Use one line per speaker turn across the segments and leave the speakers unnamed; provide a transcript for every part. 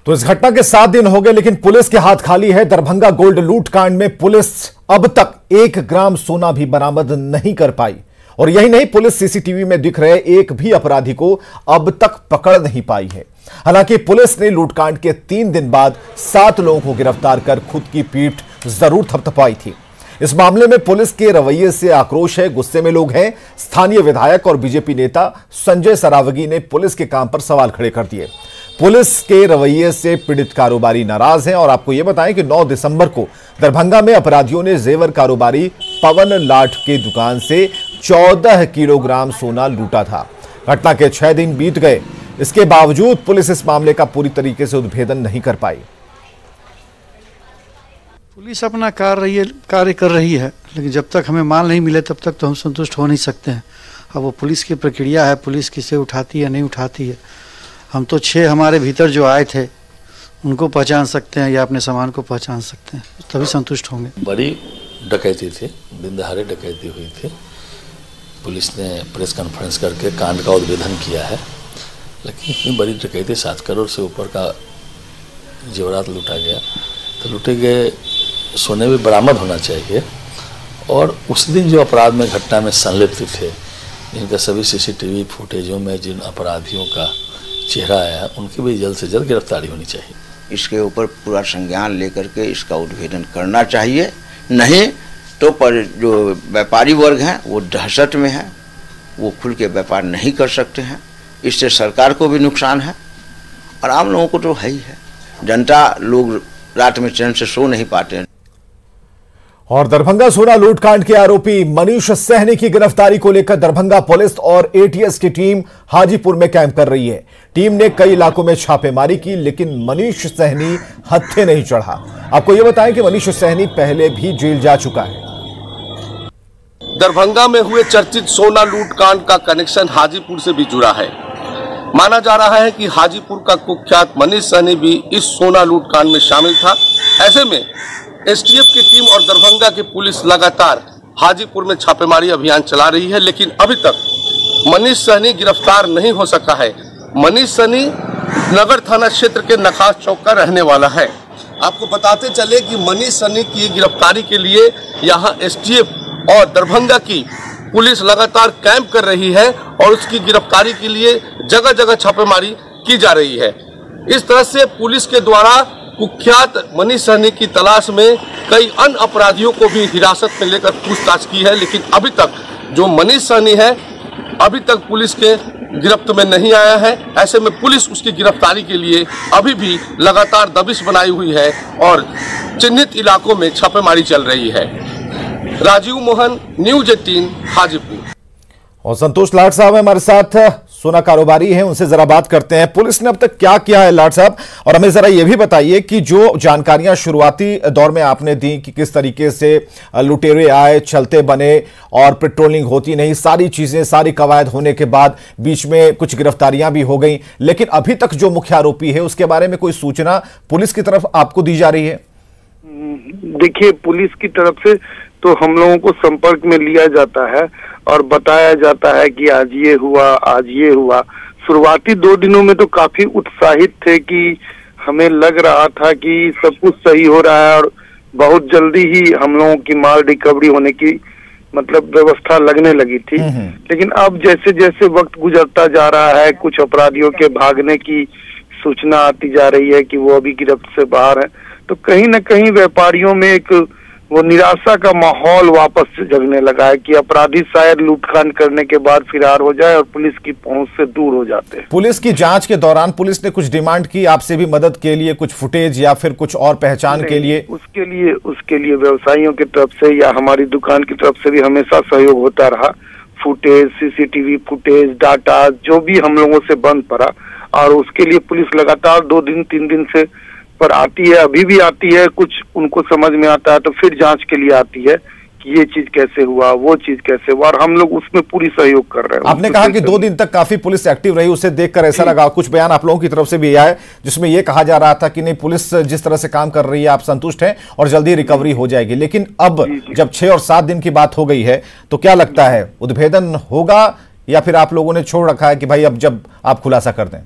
तो इस घटना के 7 दिन हो गए, लेकिन पुलिस के हाथ खाली है। दरभंगा गोल्ड लूट कांड में पुलिस अब तक 1 ग्राम सोना भी बरामद नहीं कर पाई। और यही नहीं, पुलिस सीसीटीवी में दिख रहे एक भी अपराधी को अब तक पकड़ नहीं पाई है। हालांकि पुलिस ने लूटकांड के 3 दिन बाद 7 लोगों को गिरफ्तार कर खुद की पीठ जरूर थपथपाई थी। इस मामले में पुलिस के रवैये से आक्रोश है, गुस्से में लोग हैं। स्थानीय विधायक और बीजेपी नेता संजय सरावगी ने पुलिस के काम पर सवाल खड़े कर दिए। पुलिस के रवैये से पीड़ित कारोबारी नाराज हैं। और आपको यह बताएं कि 9 दिसंबर को दरभंगा में अपराधियों ने जेवर कारोबारी पवन लाठ की दुकान से 14 किलोग्राम सोना लूटा था। घटना के 6 दिन बीत गए, इसके बावजूद पुलिस इस मामले का पूरी तरीके से उद्भेदन नहीं कर पाई।
पुलिस अपना कार्य कर रही है, लेकिन जब तक हमें माल नहीं मिले तब तक तो हम संतुष्ट हो नहीं सकते हैं। अब वो पुलिस की प्रक्रिया है, पुलिस किसे उठाती है नहीं उठाती है। हम तो 6 हमारे भीतर जो आए थे उनको पहचान सकते हैं या अपने सामान को पहचान सकते हैं, तभी संतुष्ट होंगे।
बड़ी डकैती थी, दिन दहाड़े डकैती हुई थी। पुलिस ने प्रेस कॉन्फ्रेंस करके कांड का उद्भेदन किया है, लेकिन इतनी बड़ी डकैती 7 करोड़ से ऊपर का जेवरात लूटा गया, तो लूटे गए सोने भी बरामद होना चाहिए। और उस दिन जो अपराध में घटना में संलिप्त थे, जिनका सभी सीसीटीवी फुटेजों में जिन अपराधियों का चेहरा आया, उनकी भी जल्द से जल्द गिरफ्तारी होनी चाहिए।
इसके ऊपर पूरा संज्ञान लेकर के इसका उद्भेदन करना चाहिए, नहीं तो पर जो व्यापारी वर्ग हैं वो दहशत में है, वो खुल के व्यापार नहीं कर सकते हैं। इससे सरकार को भी नुकसान है और आम लोगों को तो है ही है। जनता लोग रात में चैन से सो नहीं पाते हैं।
और दरभंगा सोना लूटकांड के आरोपी मनीष सहनी की गिरफ्तारी को लेकर दरभंगा पुलिस और एटीएस की टीम हाजीपुर में कैंप कर रही है। टीम ने कई इलाकों में छापेमारी की, लेकिन मनीष सहनी हत्थे नहीं चढ़ा। आपको यह बताएं कि मनीष सहनी पहले भी जेल जा चुका है।
दरभंगा में हुए चर्चित सोना लूटकांड का कनेक्शन हाजीपुर से भी जुड़ा है। माना जा रहा है कि हाजीपुर का कुख्यात मनीष सहनी भी इस सोना लूटकांड में शामिल था। ऐसे में एसटीएफ की टीम और दरभंगा की पुलिस लगातार हाजीपुर में छापेमारी अभियान चला रही है, लेकिन अभी तक मनीष सहनी गिरफ्तार नहीं हो सका है। मनीष सहनी नगर थाना क्षेत्र के नखास चौक का रहने वाला है। आपको बताते चले कि मनीष सहनी की गिरफ्तारी के लिए यहां एसटीएफ और दरभंगा की पुलिस लगातार कैंप कर रही है और उसकी गिरफ्तारी के लिए जगह जगह छापेमारी की जा रही है। इस तरह से पुलिस के द्वारा कुख्यात मनीष सहनी की तलाश में कई अन्य अपराधियों को भी हिरासत में लेकर पूछताछ की है, लेकिन अभी तक जो मनीष सहनी है अभी तक पुलिस के गिरफ्त में नहीं आया है। ऐसे में पुलिस उसकी गिरफ्तारी के लिए अभी भी लगातार दबिश बनाई हुई है और चिन्हित इलाकों में छापेमारी चल रही है। राजीव मोहन, न्यूज़ 18 हाजीपुर।
और संतोष लाट साहब हमारे साथ, सोना कारोबारी हैं, उनसे जरा बात करते हैं। पुलिस ने अब तक क्या किया है लाट साहब, और हमें जरा यह भी बताइए कि जो जानकारियां शुरुआती दौर में आपने दी कि किस तरीके से लुटेरे आए, चलते बने और पेट्रोलिंग होती नहीं, सारी चीजें, सारी कवायद होने के बाद बीच में कुछ गिरफ्तारियां भी हो गई, लेकिन अभी तक जो मुख्य आरोपी है उसके बारे में कोई सूचना पुलिस की तरफ आपको दी जा रही है?
देखिए, पुलिस की तरफ से तो हम लोगों को संपर्क में लिया जाता है और बताया जाता है कि आज ये हुआ, आज ये हुआ। शुरुआती 2 दिनों में तो काफी उत्साहित थे कि हमें लग रहा था कि सब कुछ सही हो रहा है और बहुत जल्दी ही हम लोगों की माल रिकवरी होने की मतलब व्यवस्था लगने लगी थी। लेकिन अब जैसे जैसे वक्त गुजरता जा रहा है, कुछ अपराधियों के भागने की सूचना आती जा रही है कि वो अभी गिरफ्त से बाहर है, तो कहीं न कहीं व्यापारियों में एक वो निराशा का माहौल वापस से जगने लगा है कि अपराधी शायद लूटकांड करने के बाद फरार हो जाए और पुलिस की पहुंच से दूर हो जाते हैं।
पुलिस की जांच के दौरान पुलिस ने कुछ डिमांड की आपसे भी मदद के लिए, कुछ फुटेज या फिर कुछ और पहचान के लिए?
उसके लिए व्यवसायियों की तरफ से या हमारी दुकान की तरफ से भी हमेशा सहयोग होता रहा। फुटेज, सीसीटीवी फुटेज, डाटा जो भी हम लोगों से बंद पड़ा, और उसके लिए पुलिस लगातार 2 दिन 3 दिन से पर आती है, अभी भी आती है। कुछ उनको समझ में आता है तो फिर जांच के लिए आती है कि ये चीज कैसे हुआ, वो चीज कैसे हुआ, और हम लोग उसमें पूरी सहयोग कर रहे हैं।
आपने कहा कि 2 दिन तक काफी पुलिस एक्टिव रही, उसे देखकर ऐसा लगा, कुछ बयान आप लोगों की तरफ से भी आया है जिसमें यह कहा जा रहा था कि नहीं, पुलिस जिस तरह से काम कर रही है आप संतुष्ट हैं और जल्दी रिकवरी हो जाएगी। लेकिन अब जब 6 और 7 दिन की बात हो गई है तो क्या लगता है, उद्भेदन होगा या फिर आप लोगों ने छोड़ रखा है कि भाई अब जब आप खुलासा कर दें?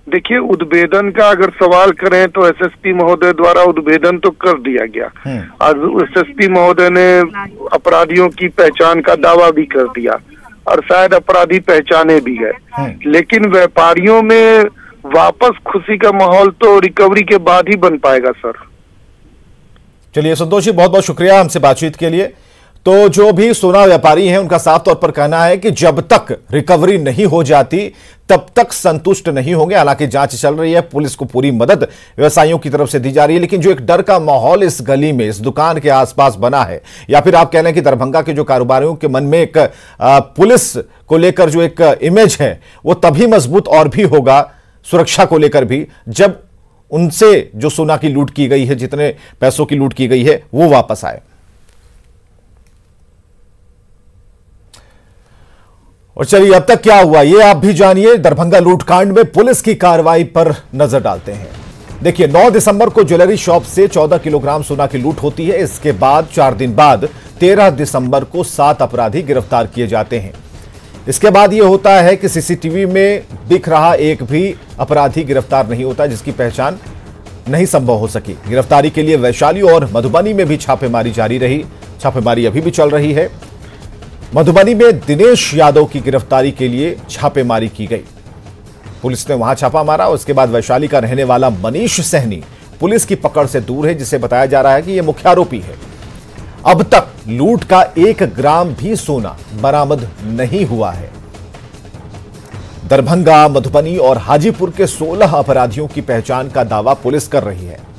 देखिए, उद्भेदन का अगर सवाल करें तो एसएसपी महोदय द्वारा उद्भेदन तो कर दिया गया और एसएसपी महोदय ने अपराधियों की पहचान का दावा भी कर दिया और शायद अपराधी पहचाने भी है, लेकिन व्यापारियों में वापस खुशी का माहौल तो रिकवरी के बाद ही बन पाएगा सर।
चलिए संतोष जी, बहुत बहुत शुक्रिया हमसे बातचीत के लिए। तो जो भी सोना व्यापारी हैं उनका साफ तौर पर कहना है कि जब तक रिकवरी नहीं हो जाती तब तक संतुष्ट नहीं होंगे। हालांकि जांच चल रही है, पुलिस को पूरी मदद व्यवसायियों की तरफ से दी जा रही है, लेकिन जो एक डर का माहौल इस गली में, इस दुकान के आसपास बना है, या फिर आप कह रहे हैं कि दरभंगा के जो कारोबारियों के मन में एक पुलिस को लेकर जो एक इमेज है वो तभी मजबूत और भी होगा, सुरक्षा को लेकर भी, जब उनसे जो सोना की लूट की गई है, जितने पैसों की लूट की गई है, वो वापस आए। और चलिए अब तक क्या हुआ ये आप भी जानिए। दरभंगा लूटकांड में पुलिस की कार्रवाई पर नजर डालते हैं। देखिए, 9 दिसंबर को ज्वेलरी शॉप से 14 किलोग्राम सोना की लूट होती है। इसके बाद 4 दिन बाद 13 दिसंबर को 7 अपराधी गिरफ्तार किए जाते हैं। इसके बाद यह होता है कि सीसीटीवी में दिख रहा एक भी अपराधी गिरफ्तार नहीं होता, जिसकी पहचान नहीं संभव हो सकी। गिरफ्तारी के लिए वैशाली और मधुबनी में भी छापेमारी जारी रही। छापेमारी अभी भी चल रही है। मधुबनी में दिनेश यादव की गिरफ्तारी के लिए छापेमारी की गई। पुलिस ने वहां छापा मारा। उसके बाद वैशाली का रहने वाला मनीष सहनी पुलिस की पकड़ से दूर है, जिसे बताया जा रहा है कि यह मुख्य आरोपी है। अब तक लूट का 1 ग्राम भी सोना बरामद नहीं हुआ है। दरभंगा, मधुबनी और हाजीपुर के 16 अपराधियों की पहचान का दावा पुलिस कर रही है।